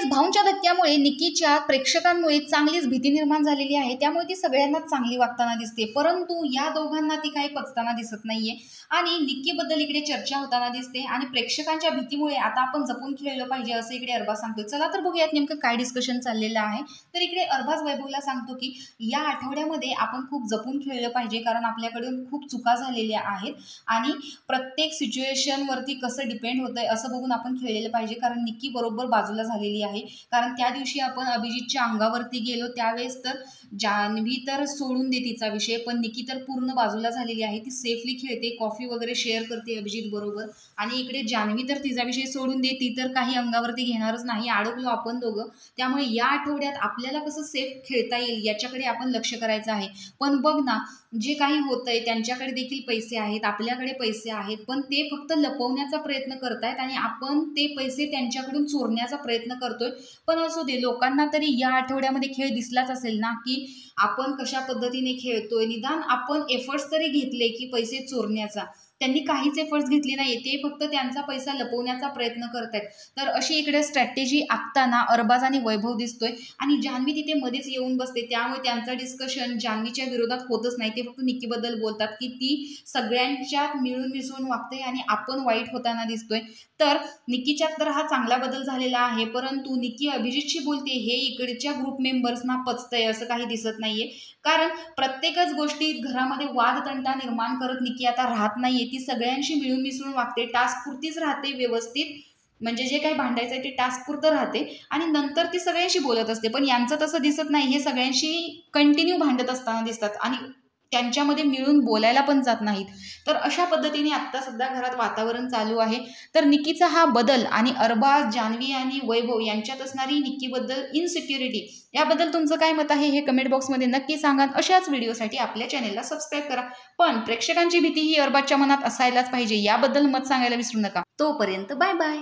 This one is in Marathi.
भाऊंच्या धक्क्यामुळे निकीच्या प्रेक्षकांमुळे चांगलीच भीती निर्माण झालेली आहे, त्यामुळे ती सगळ्यांनाच चांगली वागताना दिसते। परंतु या दोघांना ती काही पचताना दिसत नाहीये आणि निकीबद्दल इकडे चर्चा होताना दिसते आणि प्रेक्षकांच्या भीतीमुळे आता आपण जपून खेळलं पाहिजे असं इकडे अरबाज सांगतोय। चला तर बघूयात नेमकं काय डिस्कशन चाललेलं आहे। तर इकडे अरबाज वैभवला सांगतो की या आठवड्यामध्ये आपण खूप जपून खेळलं पाहिजे, कारण आपल्याकडून खूप चुका झालेल्या आहेत आणि प्रत्येक सिच्युएशनवरती कसं डिपेंड होतंय असं बघून आपण खेळलेलं पाहिजे, कारण निकी बरोबर बाजूला झालेली आहे। कारण त्या दिवशी आपण अभिजितच्या अंगावरती गेलो त्यावेळेस तर जान्हवी तर सोडून दे तिचा विषय, पण निकी तर पूर्ण बाजूला झालेली आहे। ती सेफली खेळते, कॉफी वगैरे शेअर करते अभिजित बरोबर आणि इकडे जान्हवी तर तिचा विषय सोडून दे, ती तर काही अंगावरती घेणारच नाही, अडकलो आपण दोघं। त्यामुळे या आठवड्यात आपल्याला कसं सेफ खेळता येईल याच्याकडे आपण लक्ष करायचं आहे। पण बघ ना, जे काही होतंय त्यांच्याकडे देखील पैसे आहेत, आपल्याकडे पैसे आहेत, पण ते फक्त लपवण्याचा प्रयत्न करतायत आणि आपण ते पैसे त्यांच्याकडून चोरण्याचा प्रयत्न करतोय। पण असू दे, लोकांना तरी या आठवड्यामध्ये खेळ दिसलाच असेल ना की आपण कशा पद्धतीने खेळतोय, निदान आपण एफर्ट्स तरी घेतले की पैसे चोरण्याचा। त्यांनी काहीच एफर्ट्स घेतले नाही, ते फक्त त्यांचा पैसा लपवण्याचा प्रयत्न करतायत। तर अशी इकडे स्ट्रॅटेजी आखताना अरबाज आणि वैभव दिसतोय आणि जान्हवी तिथे मध्येच येऊन बसते, त्यामुळे त्यांचं डिस्कशन जान्हवीच्या विरोधात होतच नाही। ते फक्त निकीबद्दल बोलतात की ती सगळ्यांच्यात मिळून मिसळून वागते आणि आपण वाईट होताना दिसतोय। तर निकीच्यात तर हा चांगला बदल झालेला आहे, परंतु निकी अभिजितशी बोलते हे इकडच्या ग्रुप मेंबर्सना पचतंय असं काही दिसत नाहीये, कारण प्रत्येकच गोष्टीत घरामध्ये वादतंटा निर्माण करत निकी आता राहत नाहीये। ती सगळ्यांशी मिळून मिसळून वागते, टास्क पुरतीच राहते व्यवस्थित, म्हणजे जे काही भांडायचं आहे ते टास्क पुरतं राहते आणि नंतर ती सगळ्यांशी बोलत असते। पण यांचं तसं दिसत नाही, हे सगळ्यांशी कंटिन्यू भांडत असताना दिसतात आणि त्यांच्यामध्ये मिळून बोलायला पण जात नाहीत। तर अशा पद्धतीने आत्ता सध्या घरात वातावरण चालू आहे। तर निकीचा हा बदल आणि अरबाज, जान्हवी आणि वैभव यांच्यात असणारी निकीबद्दल इनसिक्युरिटी याबद्दल तुमचं काय मत आहे हे कमेंट बॉक्समध्ये नक्की सांगा। अशाच व्हिडिओसाठी आपल्या चॅनेलला सबस्क्राईब करा। पण प्रेक्षकांची भीती ही अरबाजच्या मनात असायलाच पाहिजे याबद्दल मत सांगायला विसरू नका। तोपर्यंत बाय बाय।